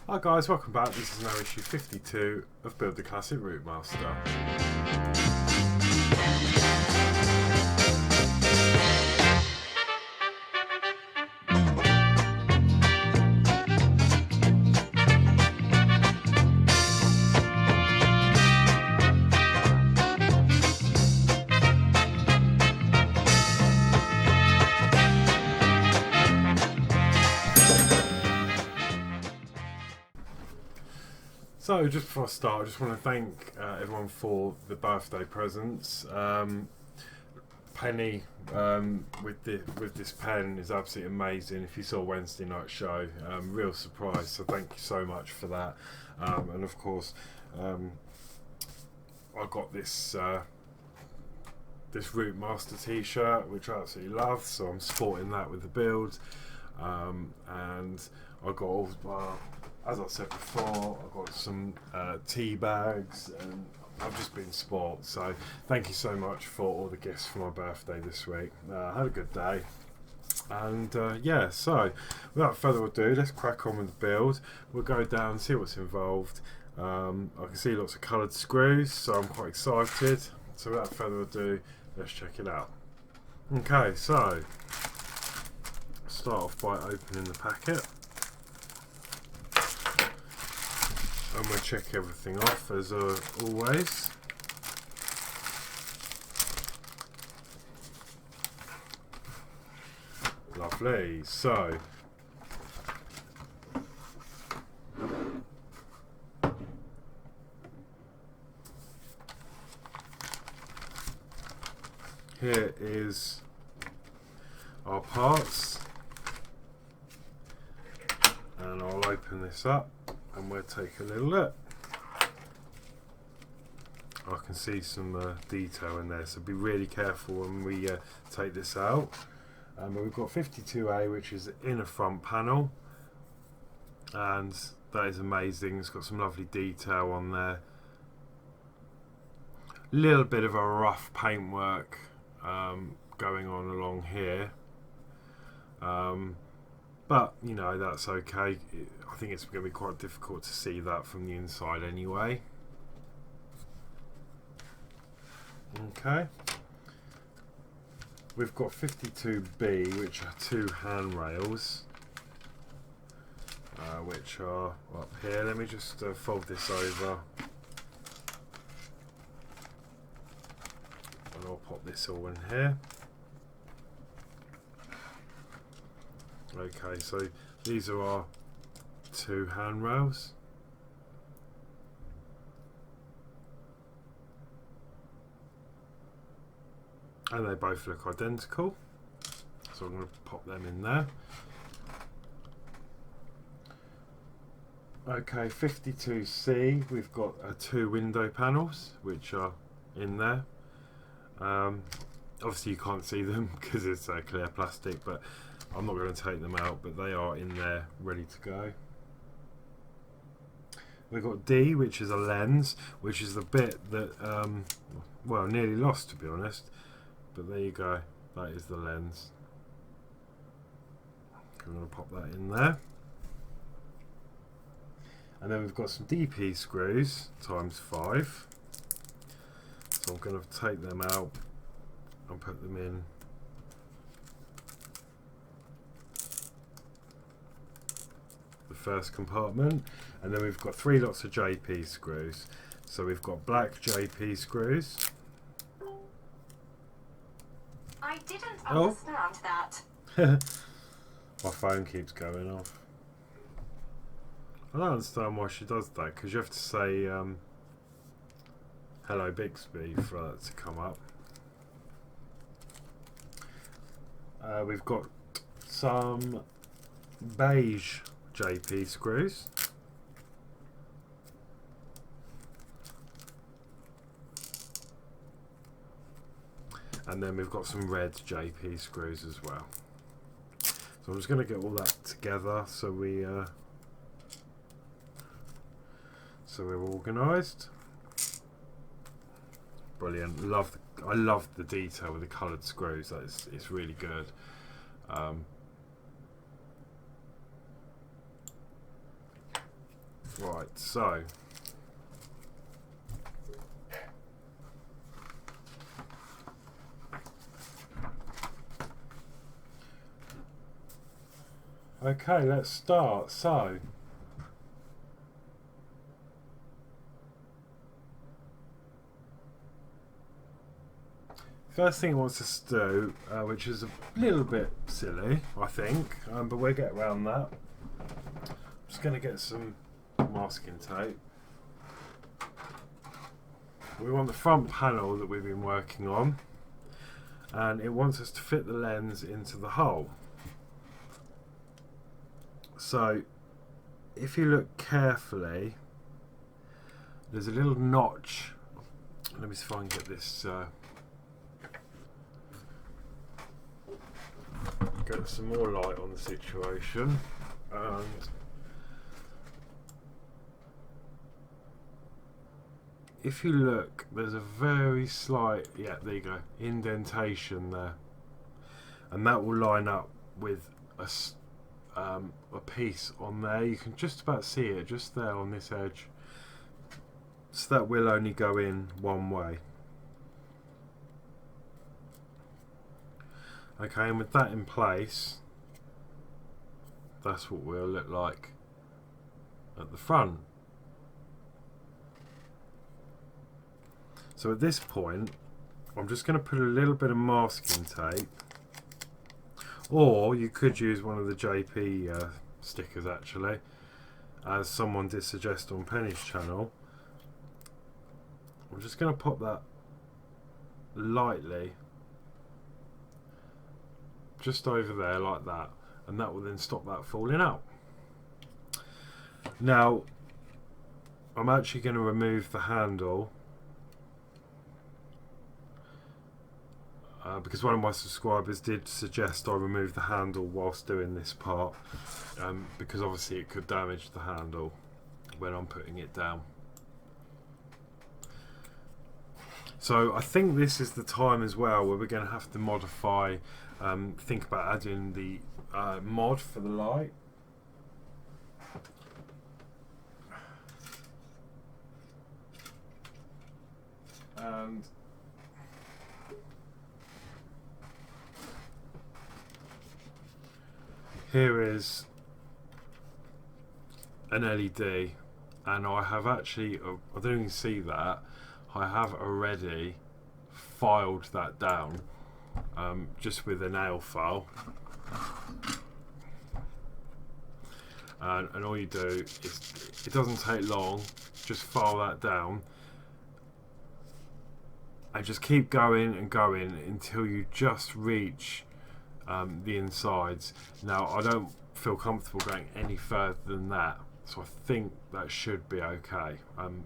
Hi guys, welcome back. This is now issue 52 of Build the Classic Routemaster. So just before I start, I just want to thank everyone for the birthday presents. Penny with this pen is absolutely amazing. If you saw Wednesday night show, real surprise. So thank you so much for that. And of course, I got this Routmaster t-shirt, which I absolutely love. So I'm sporting that with the build, and I got all. As I said before, I've got some tea bags and I've just been sport. So thank you so much for all the gifts for my birthday this week. I had a good day. And yeah, so without further ado, let's crack on with the build. We'll go down and see what's involved. I can see lots of coloured screws, so I'm quite excited. So without further ado, let's check it out. Okay, so start off by opening the packet. And we'll check everything off as always. Lovely. So here is our parts, and I'll open this up and we'll take a little look. I can see some detail in there, so be really careful when we take this out. We've got 52A, which is the inner front panel, and that is amazing. It's got some lovely detail on there. Little bit of a rough paintwork going on along here, but you know, that's okay. I think it's going to be quite difficult to see that from the inside anyway. Okay, we've got 52B, which are two handrails, which are up here. Let me just fold this over and I'll pop this all in here. Okay, so these are our two handrails. And they both look identical. So I'm going to pop them in there. Okay, 52C, we've got two window panels which are in there. Obviously you can't see them because it's clear plastic, but I'm not going to take them out, but they are in there ready to go. We've got D, which is a lens, which is the bit that, well, nearly lost to be honest, but there you go, that is the lens. I'm going to pop that in there. And then we've got some DP screws, times 5. So I'm going to take them out and put them in the first compartment. And then we've got 3 lots of JP screws. So we've got black JP screws. I didn't understand that. My phone keeps going off. I don't understand why she does that, because you have to say hello Bixby for that to come up. We've got some beige JP screws. And then we've got some red JP screws as well. So I'm just going to get all that together so we're organised. Brilliant. I love the detail with the coloured screws. It's really good. Right, so okay, let's start. So first thing it wants us to do, which is a little bit silly, I think, but we'll get around that. I'm just going to get some masking tape. We want the front panel that we've been working on, and it wants us to fit the lens into the hole. So if you look carefully, there's a little notch. Let me see if I can get this get some more light on the situation. And if you look, there's a very slight, yeah, there you go, indentation there, and that will line up with a piece on there. You can just about see it just there on this edge, so that will only go in one way. Okay, and with that in place, that's what we'll look like at the front. So at this point, I'm just going to put a little bit of masking tape, or you could use one of the JP stickers actually, as someone did suggest on Penny's channel. I'm just going to pop that lightly just over there like that, and that will then stop that falling out. Now I'm actually going to remove the handle because one of my subscribers did suggest I remove the handle whilst doing this part, because obviously it could damage the handle when I'm putting it down. So I think this is the time as well where we're going to have to modify, think about adding the mod for the light. And here is an LED, and I have actually, I don't even see that, I have already filed that down just with a nail file, and all you do is, it doesn't take long, just file that down and just keep going and going until you just reach the insides. Now I don't feel comfortable going any further than that, so I think that should be okay. And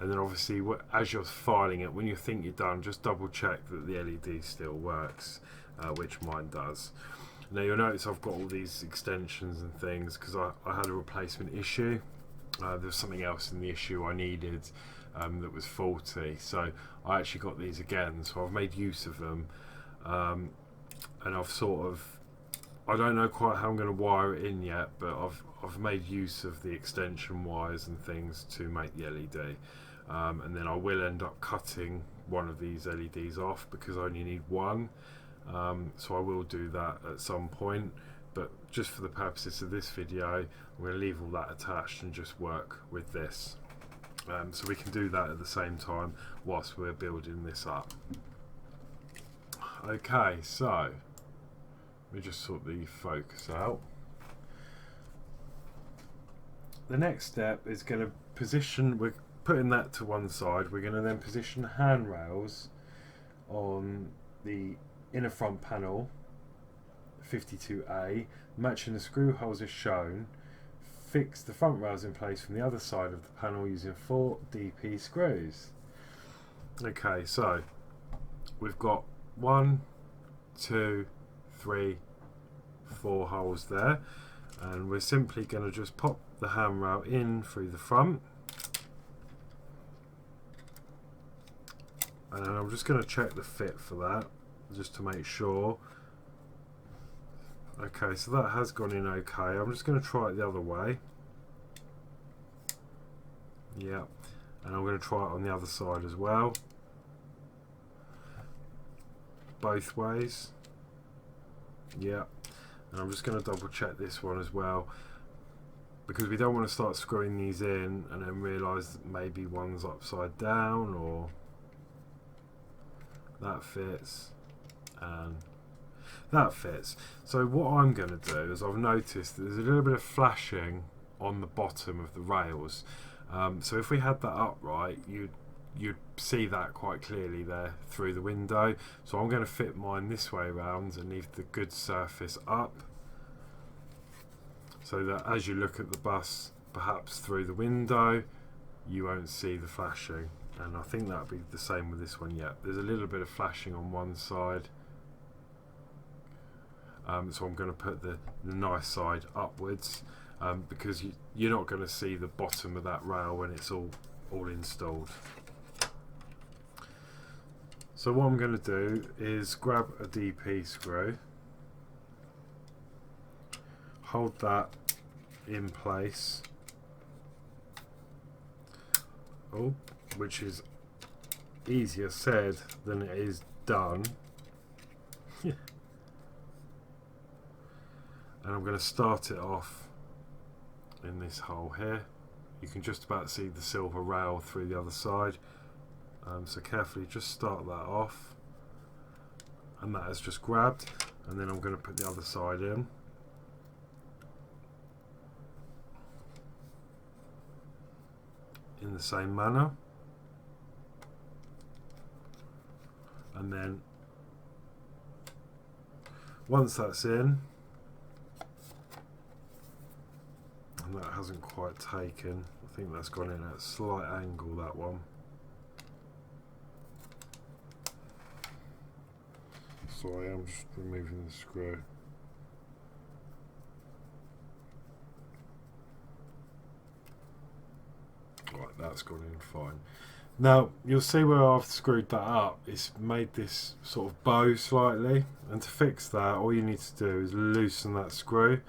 then obviously as you're filing it, when you think you're done, just double check that the LED still works, which mine does. Now you'll notice I've got all these extensions and things because I had a replacement issue. There was something else in the issue I needed that was faulty, so I actually got these again, so I've made use of them, and I've sort of, I don't know quite how I'm going to wire it in yet, but I've made use of the extension wires and things to make the LED, and then I will end up cutting one of these LEDs off because I only need one, so I will do that at some point, but just for the purposes of this video I'm going to leave all that attached and just work with this, so we can do that at the same time whilst we're building this up. Okay, so let me just sort the focus out. The next step is going to position, we're putting that to one side, we're going to then position handrails on the inner front panel 52A, matching the screw holes as shown. Fix the front rails in place from the other side of the panel using 4 DP screws. Okay, so we've got 1, 2, 3, 4 holes there, and we're simply going to just pop the handrail in through the front, and then I'm just going to check the fit for that just to make sure. Okay, so that has gone in okay. I'm just going to try it the other way. Yeah, and I'm going to try it on the other side as well, both ways. Yeah, and I'm just going to double check this one as well, because we don't want to start screwing these in and then realise that maybe one's upside down, or that fits and that fits. So what I'm going to do is, I've noticed there's a little bit of flashing on the bottom of the rails. So if we had that upright, you'd see that quite clearly there through the window. So I'm going to fit mine this way around and leave the good surface up, so that as you look at the bus, perhaps through the window, you won't see the flashing. And I think that'll be the same with this one. Yeah, there's a little bit of flashing on one side. So I'm going to put the nice side upwards, because you're not going to see the bottom of that rail when it's all installed. So what I'm going to do is grab a DP screw, hold that in place, which is easier said than it is done. And I'm going to start it off in this hole here. You can just about see the silver rail through the other side, so carefully just start that off, and that has just grabbed, and then I'm going to put the other side in. In the same manner, and then once that's in, and that hasn't quite taken, I think that's gone in at a slight angle, that one. Sorry, I'm just removing the screw. Right, that's gone in fine. Now you'll see where I've screwed that up, it's made this sort of bow slightly, and to fix that all you need to do is loosen that screw,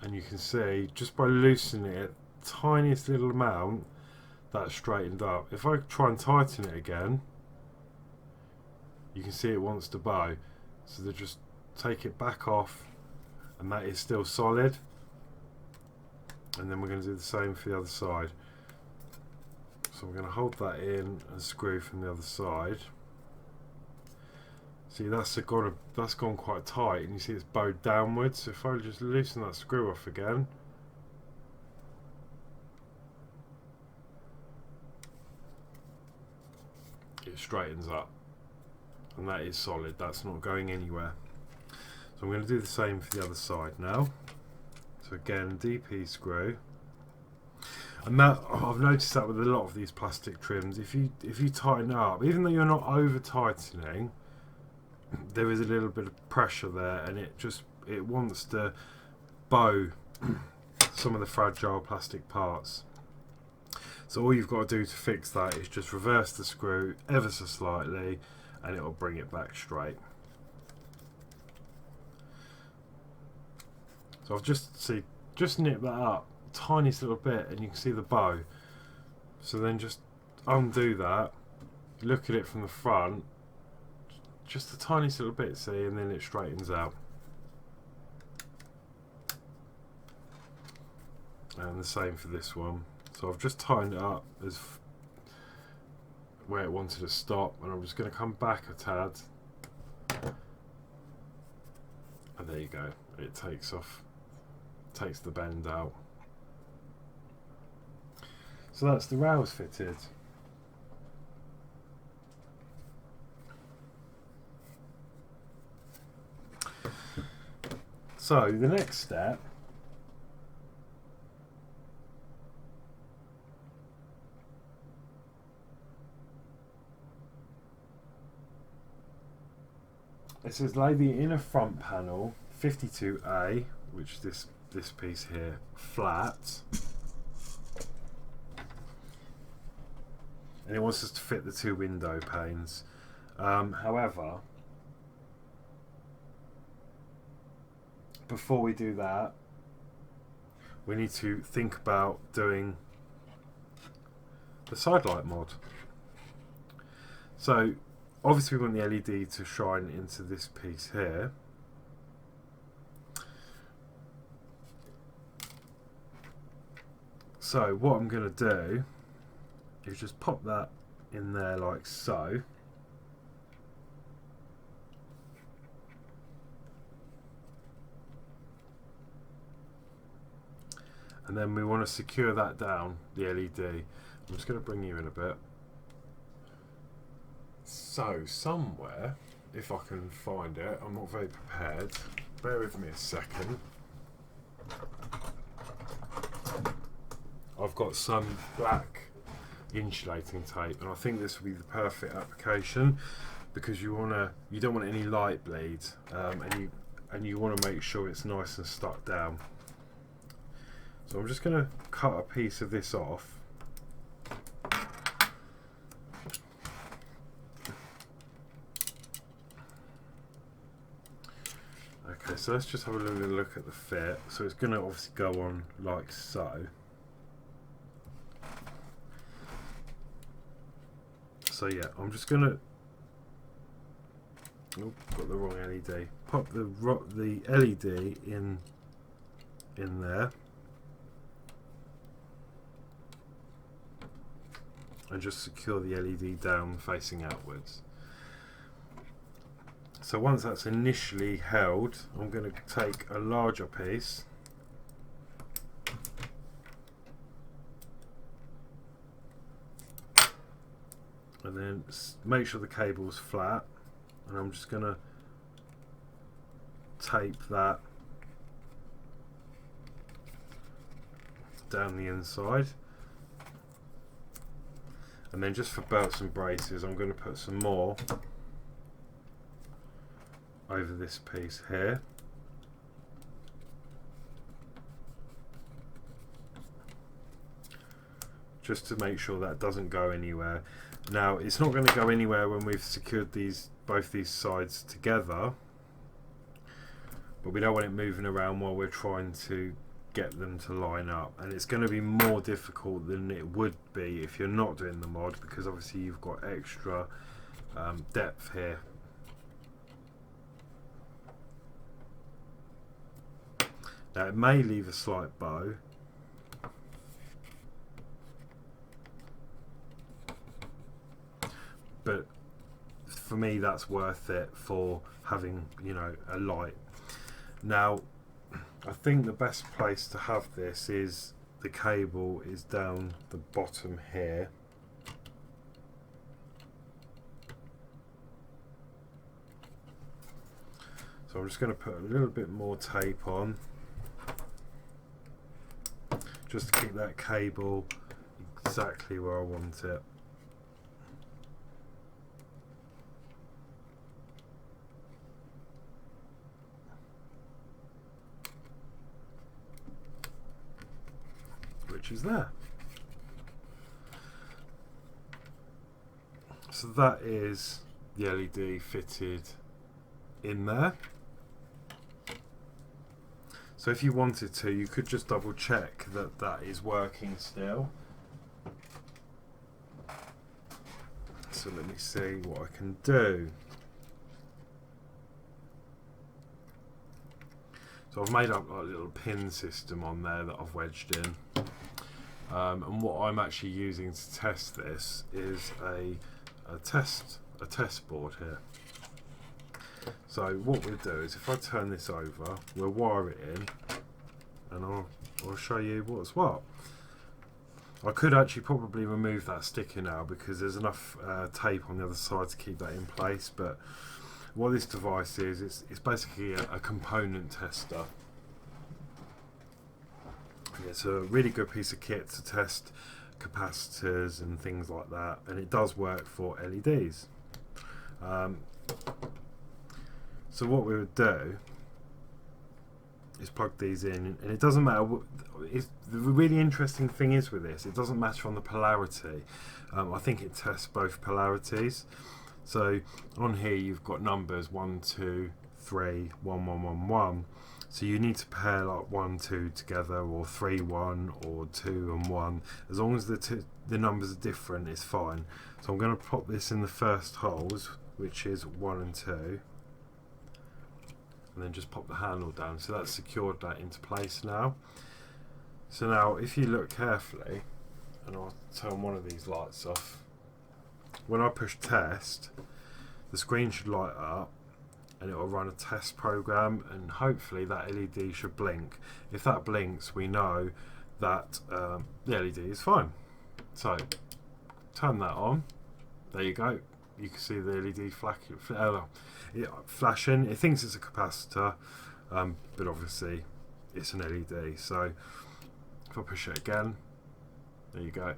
and you can see just by loosening it tiniest little amount, that's straightened up. If I try and tighten it again, you can see it wants to bow, so they just take it back off, and that is still solid. And then we're going to do the same for the other side. So I'm going to hold that in and screw from the other side. See, that's gone quite tight, and you see it's bowed downwards. So if I just loosen that screw off again, it straightens up, and that is solid. That's not going anywhere. So I'm going to do the same for the other side now. So again, DP screw, and that I've noticed that with a lot of these plastic trims, if you tighten it up, even though you're not over tightening, there is a little bit of pressure there, and it wants to bow some of the fragile plastic parts. So all you've got to do to fix that is just reverse the screw ever so slightly, and it will bring it back straight. So I've just nipped that up tiniest little bit, and you can see the bow. So then just undo that, look at it from the front, just the tiniest little bit, see, and then it straightens out. And the same for this one. So I've just tightened it up as where it wanted to stop, and I'm just going to come back a tad, and there you go, it takes the bend out. So that's the rails fitted. So the next step it says lay the inner front panel 52A, which is this piece here, flat, and it wants us to fit the two window panes. However, before we do that, we need to think about doing the side light mod. So obviously we want the LED to shine into this piece here. So what I'm going to do is just pop that in there like so. And then we want to secure that down, the LED. I'm just going to bring you in a bit. So somewhere, if I can find it, I'm not very prepared. Bear with me a second. I've got some black insulating tape, and I think this will be the perfect application because you don't want any light bleed, and you want to make sure it's nice and stuck down. So I'm just going to cut a piece of this off. Okay, so let's just have a little look at the fit. So it's going to obviously go on like so. So yeah, I'm just going to... Oh, got the wrong LED. Pop the LED in there. And just secure the LED down facing outwards. So once that's initially held, I'm going to take a larger piece and then make sure the cable's flat, and I'm just going to tape that down the inside. And then just for belts and braces, I'm going to put some more over this piece here. Just to make sure that doesn't go anywhere. Now, it's not going to go anywhere when we've secured both these sides together, but we don't want it moving around while we're trying to get them to line up, and it's going to be more difficult than it would be if you're not doing the mod, because obviously you've got extra depth here. Now it may leave a slight bow, but for me that's worth it for having, you know, a light. Now I think the best place to have this is the cable is down the bottom here. So I'm just going to put a little bit more tape on, just to keep that cable exactly where I want it. Which is there. So that is the LED fitted in there. So if you wanted to, you could just double check that that is working still. So let me see what I can do. So I've made up like a little pin system on there that I've wedged in. And what I'm actually using to test this is a test board here. So what we'll do is, if I turn this over, we'll wire it in, and I'll show you what's what. I could actually probably remove that sticker now because there's enough tape on the other side to keep that in place, but what this device is, it's basically a component tester. It's a really good piece of kit to test capacitors and things like that, and it does work for LEDs. So what we would do is plug these in, and it doesn't matter. The really interesting thing is with this, it doesn't matter on the polarity. I think it tests both polarities. So on here you've got numbers 1, 2, 3, 1, 1, 1, 1. So you need to pair like 1, 2 together, or 3, 1, or 2 and 1. As long as the numbers are different, it's fine. So I'm going to pop this in the first holes, which is 1 and 2, and then just pop the handle down. So that's secured that into place now. So now if you look carefully, and I'll turn one of these lights off, when I push test, the screen should light up and it will run a test program, and hopefully that LED should blink. If that blinks, we know that the LED is fine. So turn that on. There you go. You can see the LED flashing. It thinks it's a capacitor, but obviously it's an LED. So if I push it again, there you go.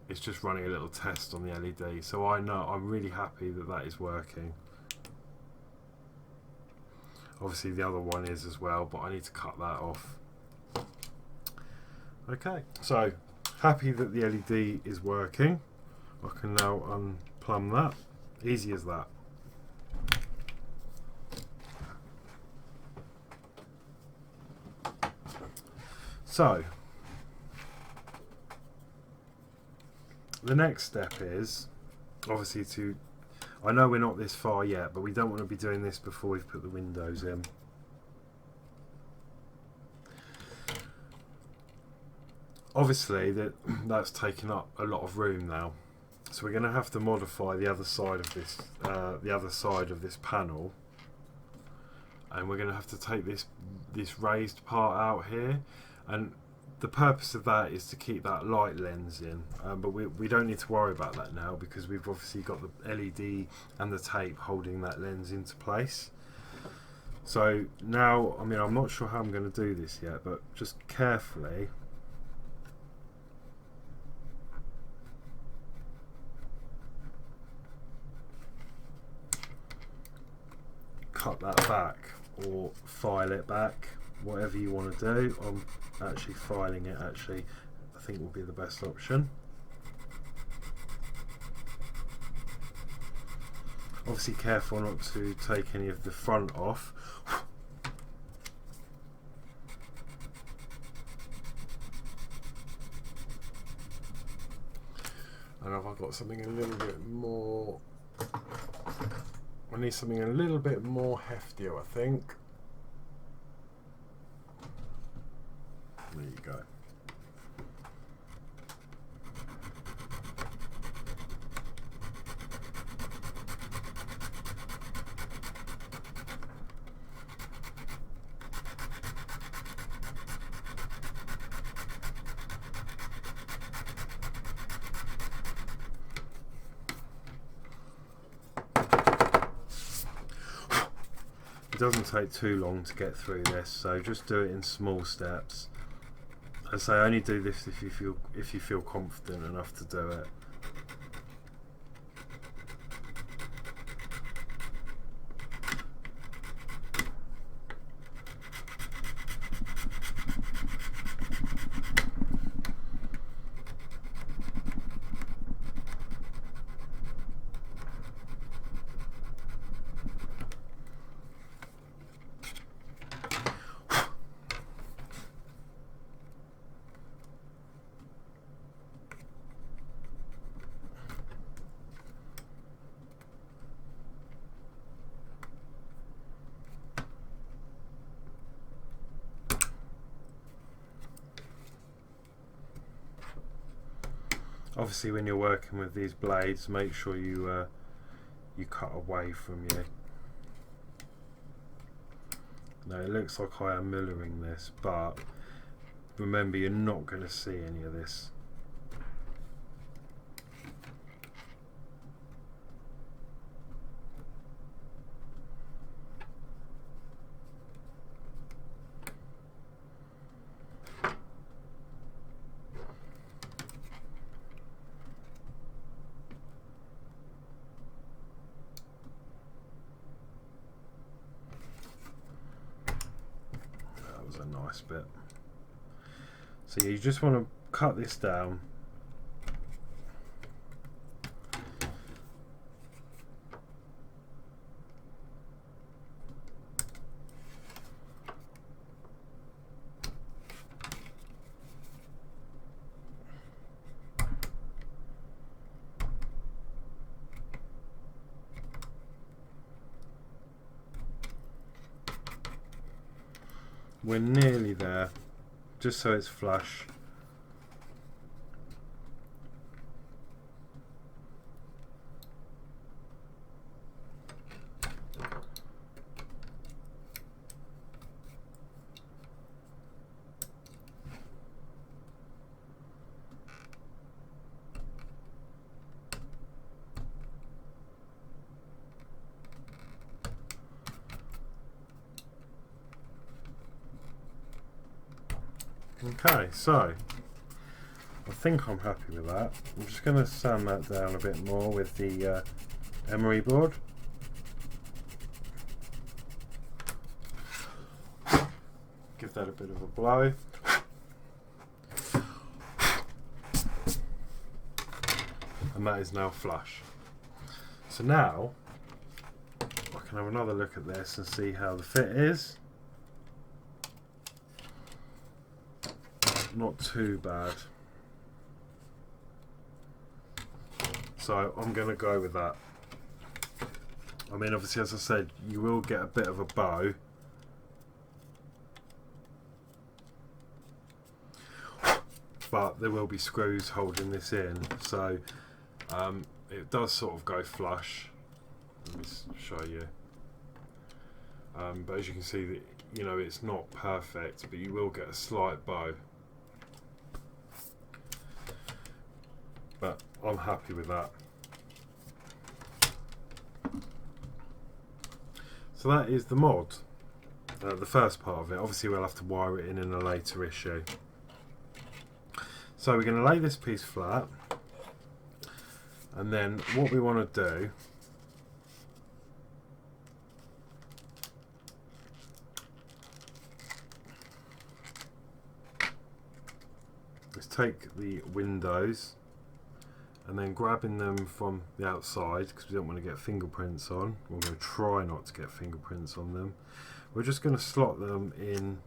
It's just running a little test on the LED. So I know, I'm really happy that that is working. Obviously the other one is as well, but I need to cut that off. Okay, so happy that the LED is working. I can now unplumb that. Easy as that. So the next step is obviously to, I know we're not this far yet, but we don't want to be doing this before we've put the windows in. Obviously that's taken up a lot of room now, so we're going to have to modify the other side of this panel, and we're going to have to take this raised part out here, and the purpose of that is to keep that light lens in, but we don't need to worry about that now, because we've obviously got the LED and the tape holding that lens into place. So now, I mean, I'm not sure how I'm going to do this yet, but just carefully cut that back, or file it back, whatever you want to do. I'm actually filing it, I think will be the best option. Obviously careful not to take any of the front off. And have I got something a little bit more, I need something a little bit more heftier, I think. There you go. It doesn't take too long to get through this, so just do it in small steps. I say only do this if you feel confident enough to do it. Obviously when you're working with these blades, make sure you cut away from you. Now it looks like I am millering this, but remember, you're not going to see any of this. Nice bit. So you just want to cut this down. we're nearly there, just so it's flush. Okay, so I think I'm happy with that. I'm just going to sand that down a bit more with the emery board. Give that a bit of a blow. And that is now flush. So now I can have another look at this and see how the fit is. Not too bad. So I'm going to go with that. I mean, obviously, as I said, you will get a bit of a bow. But there will be screws holding this in. So it does sort of go flush. Let me show you. But as you can see, you know, it's not perfect, but you will get a slight bow. But I'm happy with that. So that is the mod, the first part of it. Obviously we'll have to wire it in a later issue. So we're going to lay this piece flat, and then what we want to do is take the windows and then grabbing them from the outside, because we don't want to get fingerprints on. We're going to try not to get fingerprints on them. We're just going to slot them in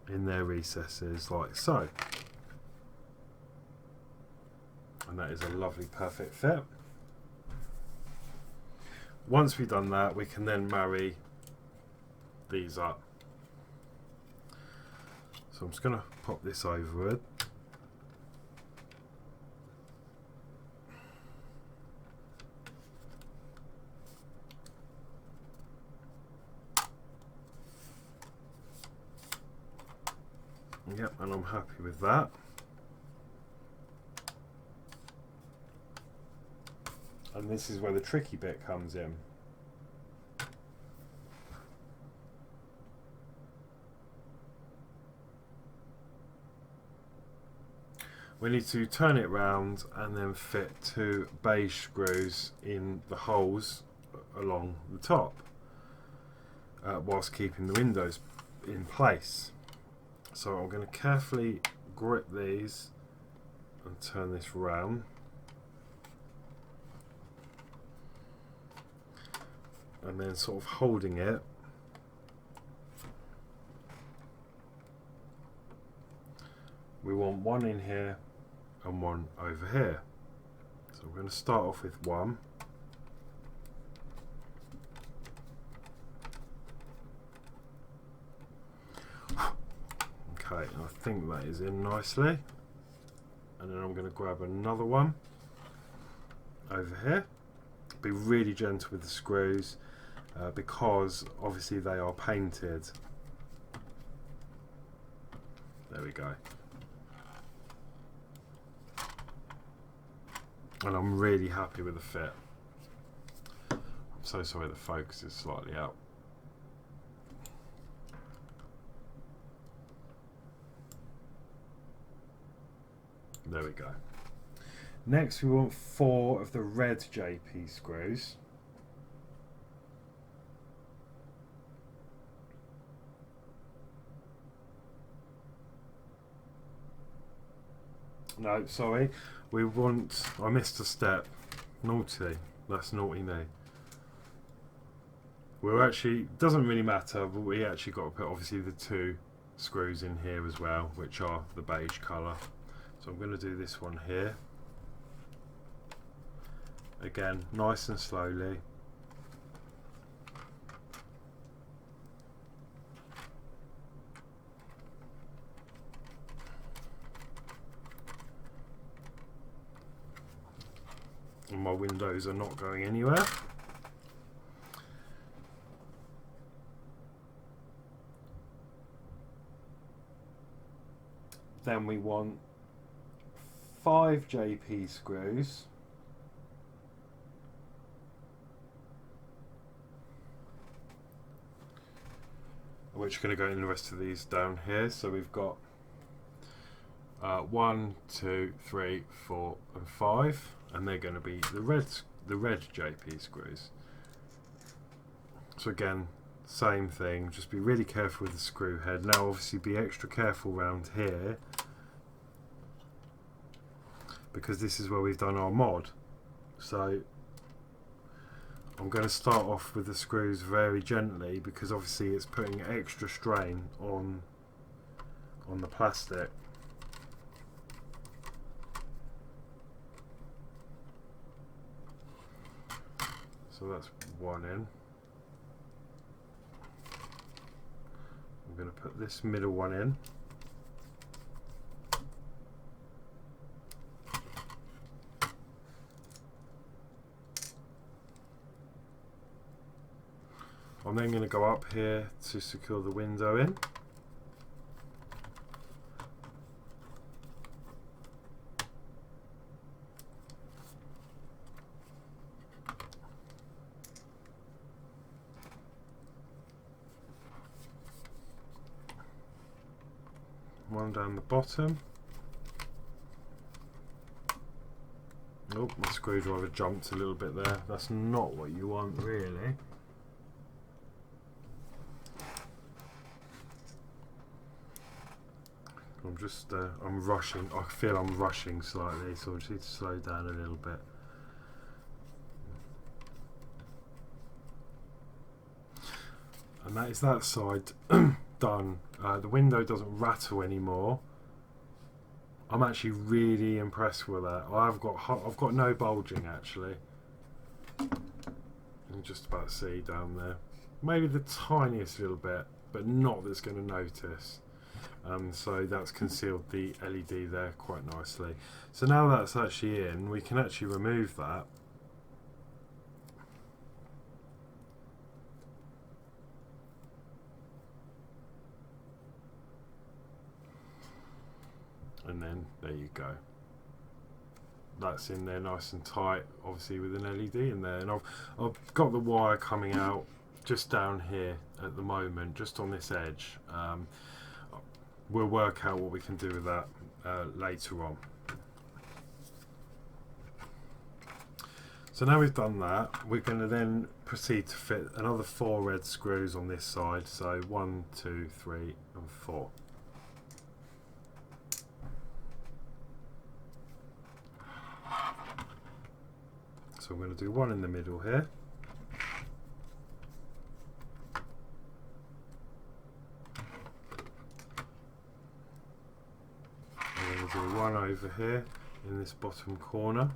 their recesses like so. And that is a lovely perfect fit. Once we've done that, we can then marry these up. So I'm just going to pop this over it. Yep, and I'm happy with that. And this is where the tricky bit comes in. We need to turn it round and then fit 2 beige screws in the holes along the top, whilst keeping the windows in place. So I'm going to carefully grip these and turn this round. And then sort of holding it, we want one in here and one over here. So we're going to start off with one. Okay, I think that is in nicely. And then I'm going to grab another one over here. Be really gentle with the screws because obviously they are painted. There we go. And I'm really happy with the fit. I'm so sorry the focus is slightly out. There we go. Next we want 4 of the red JP screws. No, sorry. We want... I missed a step. Naughty. That's naughty me. We're actually... doesn't really matter, but we actually got to put obviously the 2 screws in here as well, which are the beige colour. So I'm going to do this one here. Again, nice and slowly. my windows are not going anywhere. Then we want 5 JP screws. Which are going to go in the rest of these down here. So we've got 1, 2, 3, 4 and 5, and they're going to be the red JP screws. So again, same thing, just be really careful with the screw head. Now obviously be extra careful around here, because this is where we've done our mod. So I'm going to start off with the screws very gently, because obviously it's putting extra strain on the plastic. So that's one in. I'm going to put this middle one in. I'm then going to go up here to secure the window in. One down the bottom. Oh, my screwdriver jumped a little bit there. That's not what you want, really. I'm rushing. I feel I'm rushing slightly, so I just need to slow down a little bit. And that is that side done. The window doesn't rattle anymore. I'm actually really impressed with that. I've got no bulging actually. You can just about see down there. Maybe the tiniest little bit, but not that's going to notice. So that's concealed the LED there quite nicely. So now that's actually in, we can actually remove that. And then there you go. That's in there nice and tight, obviously with an LED in there. And I've got the wire coming out just down here at the moment, just on this edge. We'll work out what we can do with that later on. So now we've done that, we're going to then proceed to fit another 4 red screws on this side. So 1, 2, 3 and 4. So I'm going to do one in the middle here. I'm going to do one over here in this bottom corner.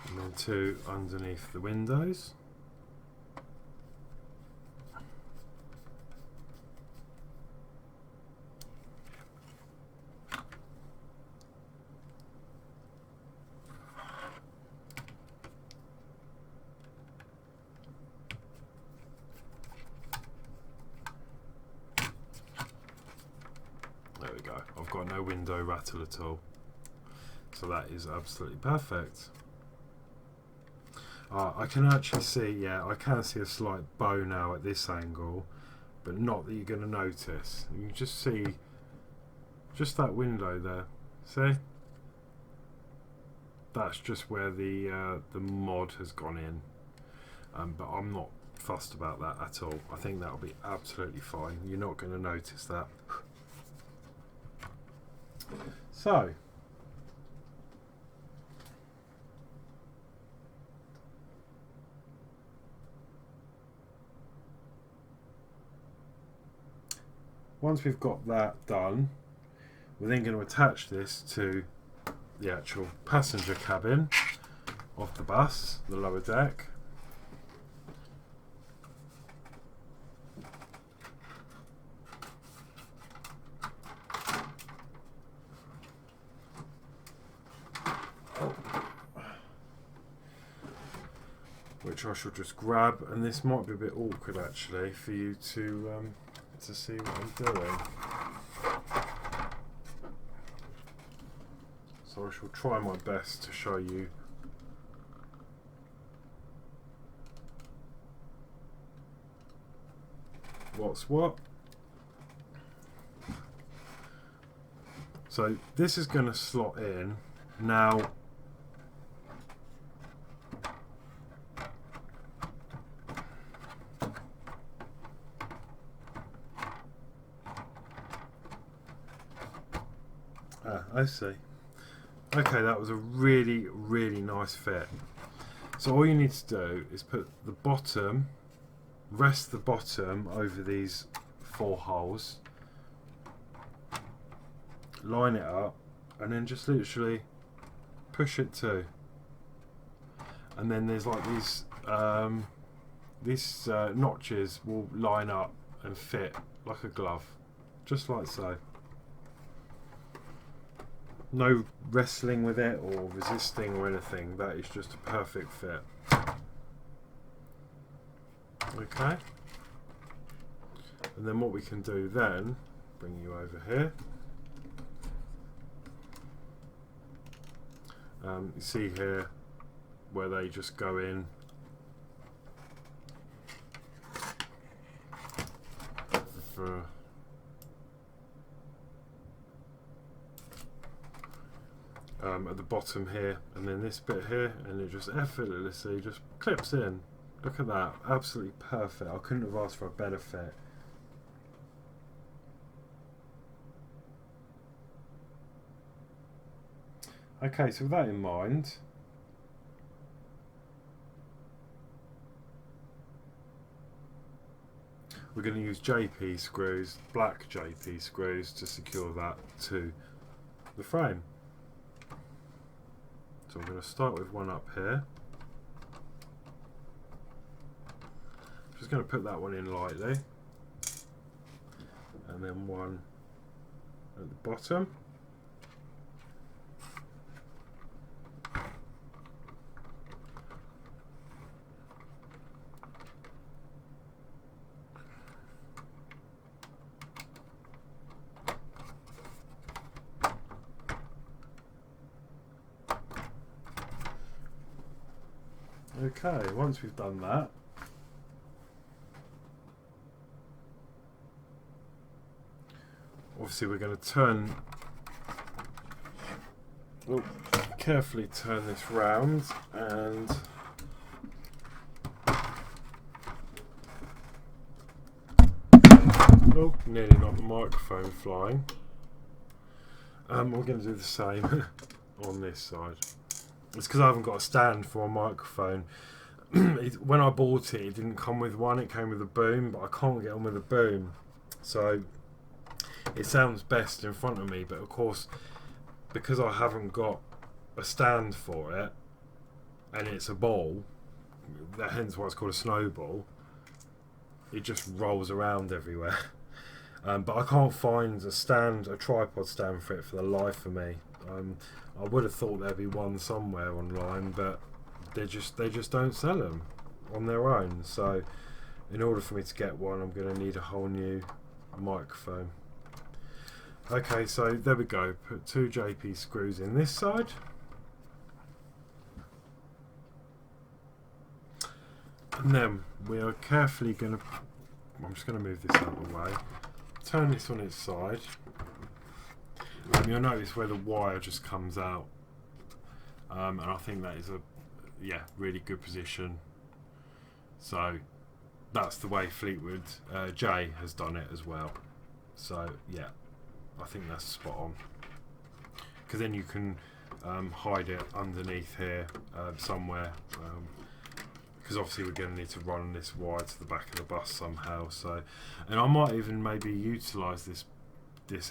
And then 2 underneath the windows. There we go. I've got no window rattle at all. So that is absolutely perfect. I can actually see, yeah, I can see a slight bow now at this angle, but not that you're going to notice. You can just see just that window there. See? That's just where the mod has gone in. But I'm not fussed about that at all. I think that'll be absolutely fine. You're not going to notice that. So, once we've got that done, we're then going to attach this to the actual passenger cabin of the bus, the lower deck. Which I shall just grab, and this might be a bit awkward actually for you to see what I'm doing. So I shall try my best to show you what's what. So this is going to slot in now. I see. Okay, that was a really, really nice fit. So all you need to do is put the bottom, rest the bottom over these 4 holes, line it up, and then just literally push it to. And then there's like these notches will line up and fit like a glove, just like so. No wrestling with it or resisting or anything. That is just a perfect fit. Okay. And then what we can do then, bring you over here. You see here where they just go in. For at the bottom here, and then this bit here, and it just effortlessly just clips in. Look at that, absolutely perfect. I couldn't have asked for a better fit. Okay, so with that in mind, we're going to use JP screws, black JP screws, to secure that to the frame. So I'm going to start with one up here. Just going to put that one in lightly, and then one at the bottom. Okay, once we've done that, obviously we're going to carefully turn this round, and nearly knocked the microphone flying. We're going to do the same on this side. It's because I haven't got a stand for a microphone. When I bought it, it didn't come with one, it came with a boom, but I can't get on with a boom. So it sounds best in front of me, but of course, because I haven't got a stand for it, and it's a ball, hence why it's called a snowball, it just rolls around everywhere. But I can't find a tripod stand for it for the life of me. I would have thought there'd be one somewhere online, but they just don't sell them on their own. So in order for me to get one, I'm going to need a whole new microphone. Okay, so there we go. Put 2 JP screws in this side. And then we are carefully going to, I'm just going to move this out of the way, turn this on its side. You'll notice where the wire just comes out, and I think that is a really good position. So that's the way Fleetwood J has done it as well. So yeah, I think that's spot on, because then you can hide it underneath here somewhere, because obviously we're going to need to run this wire to the back of the bus somehow. So, and I might even maybe utilise this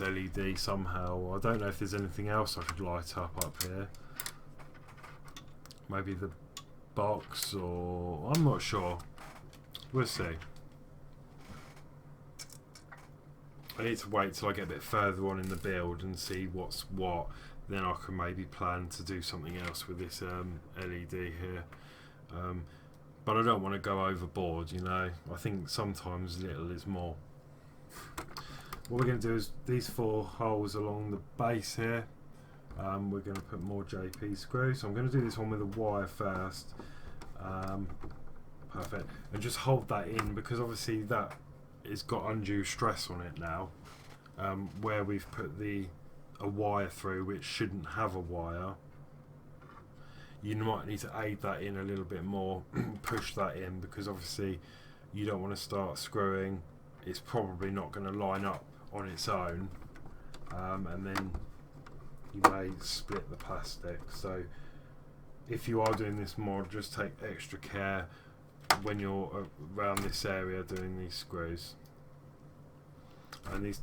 LED somehow. I don't know if there's anything else I could light up here, maybe the box, or I'm not sure. We'll see. I need to wait till I get a bit further on in the build and see what's what. Then I can maybe plan to do something else with this LED here. But I don't want to go overboard, you know. I think sometimes little is more. What we're going to do is these 4 holes along the base here. We're going to put more JP screws. So I'm going to do this one with a wire first. Perfect. And just hold that in, because obviously that it's got undue stress on it now, where we've put a wire through which shouldn't have a wire. You might need to aid that in a little bit more, push that in, because obviously you don't want to start screwing. It's probably not going to line up on its own, and then you may split the plastic. So if you are doing this mod, just take extra care when you're around this area doing these screws. And these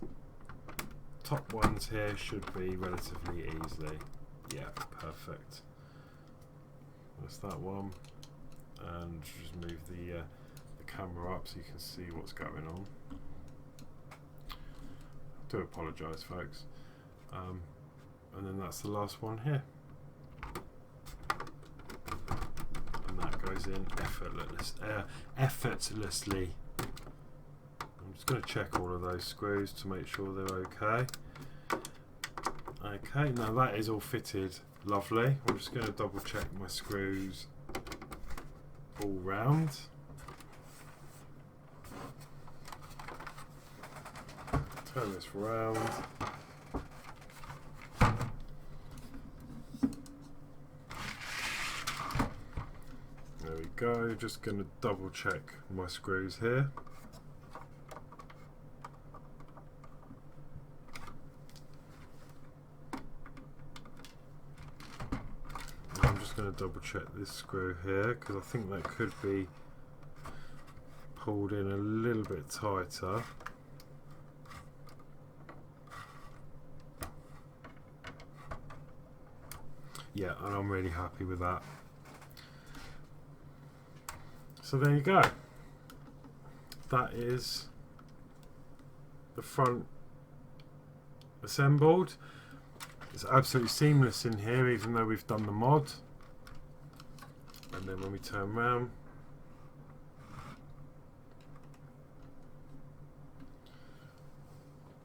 top ones here should be relatively easily. Yeah, perfect. That's that one. And just move the camera up so you can see what's going on. I do apologise, folks. And then that's the last one here. And that goes in effortlessly. I'm just going to check all of those screws to make sure they're okay. Okay, now that is all fitted lovely. I'm just going to double check my screws all round. Turn this round. There we go. Just going to double check my screws here. I'm just going to double check this screw here, because I think that could be pulled in a little bit tighter. Yeah, and I'm really happy with that. So there you go. That is the front assembled. It's absolutely seamless in here, even though we've done the mod. And then when we turn around,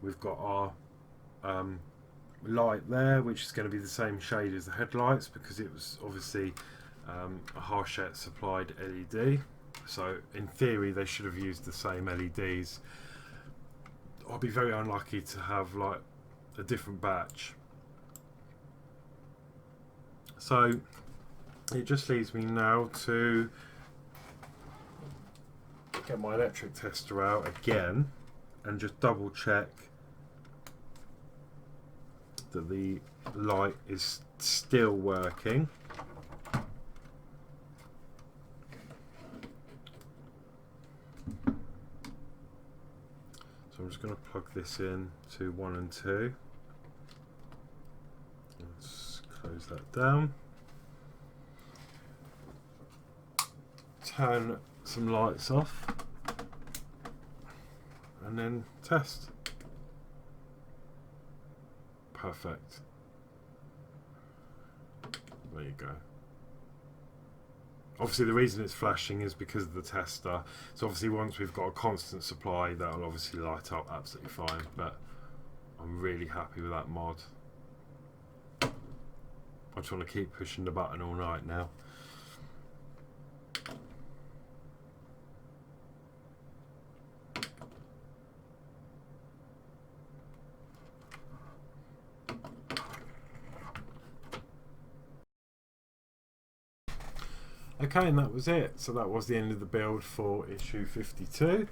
we've got our light there, which is going to be the same shade as the headlights, because it was obviously a Hachette supplied LED. So in theory they should have used the same LEDs. I'll be very unlucky to have like a different batch. So it just leaves me now to get my electric tester out again and just double check that the light is still working. So I'm just going to plug this in to 1 and 2. Let's close that down. Turn some lights off and then test. Perfect. There you go. Obviously the reason it's flashing is because of the tester. So obviously once we've got a constant supply, that'll obviously light up absolutely fine. But I'm really happy with that mod. I just want to keep pushing the button all night now. Okay, and that was it. So that was the end of the build for issue 52.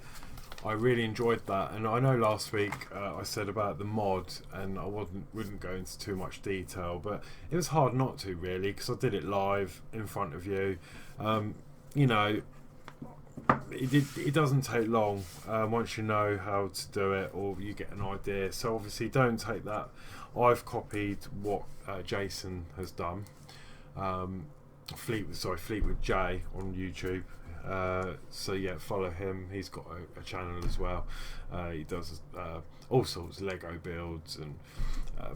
I really enjoyed that, and I know last week I said about the mod and I wouldn't go into too much detail, but it was hard not to, really, because I did it live in front of you. You know, it doesn't take long once you know how to do it, or you get an idea. So obviously don't take that. I've copied what Jason has done. Fleetwood J on YouTube. So yeah, follow him. He's got a channel as well. He does all sorts of Lego builds, and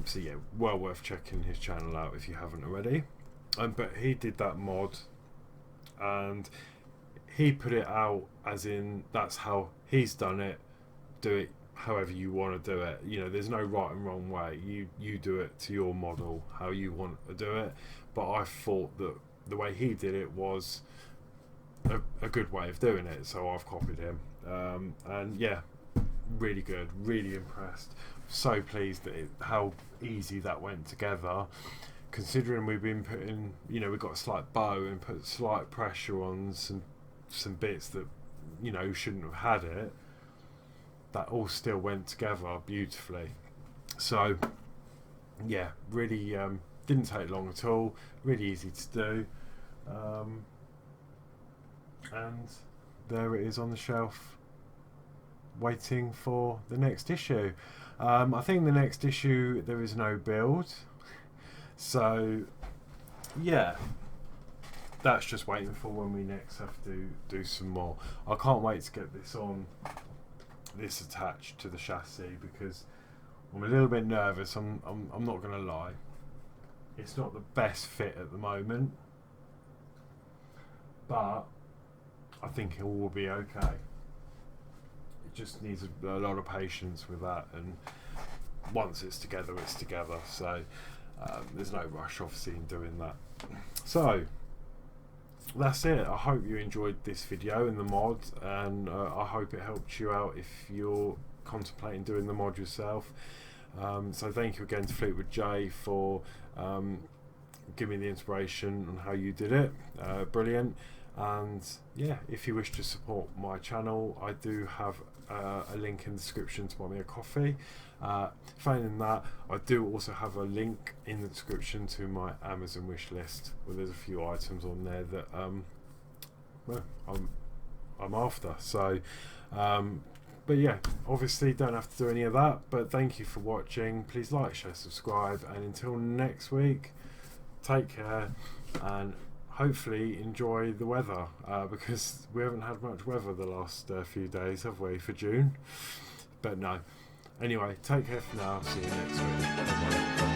so yeah, well worth checking his channel out if you haven't already. But he did that mod, and he put it out as in that's how he's done it. Do it however you want to do it. You know, there's no right and wrong way. You do it to your model how you want to do it. But I thought that the way he did it was a good way of doing it, so I've copied him. And yeah, really good, really impressed. So pleased that how easy that went together, considering we've been putting, you know, we've got a slight bow and put slight pressure on some bits that, you know, shouldn't have had it. That all still went together beautifully. So yeah, really didn't take long at all, really easy to do. And there it is on the shelf, waiting for the next issue. I think the next issue there is no build, so yeah, that's just waiting for when we next have to do some more. I can't wait to get this attached to the chassis, because I'm a little bit nervous. I'm not going to lie, it's not the best fit at the moment, but I think it will be okay. It just needs a lot of patience with that, and once it's together, it's together. So there's no rush, obviously, in doing that. So that's it. I hope you enjoyed this video and the mod, and I hope it helped you out if you're contemplating doing the mod yourself. So thank you again to Fleetwood J for giving me the inspiration on how you did it. Brilliant. And yeah, if you wish to support my channel, I do have a link in the description to buy me a coffee. Failing that, I do also have a link in the description to my Amazon wish list, where there's a few items on there that well, I'm after. So but yeah, obviously don't have to do any of that, but thank you for watching. Please like, share, subscribe, and until next week, take care, and hopefully enjoy the weather, because we haven't had much weather the last few days, have we, for June? But no. Anyway, take care for now. See you next week. Bye-bye.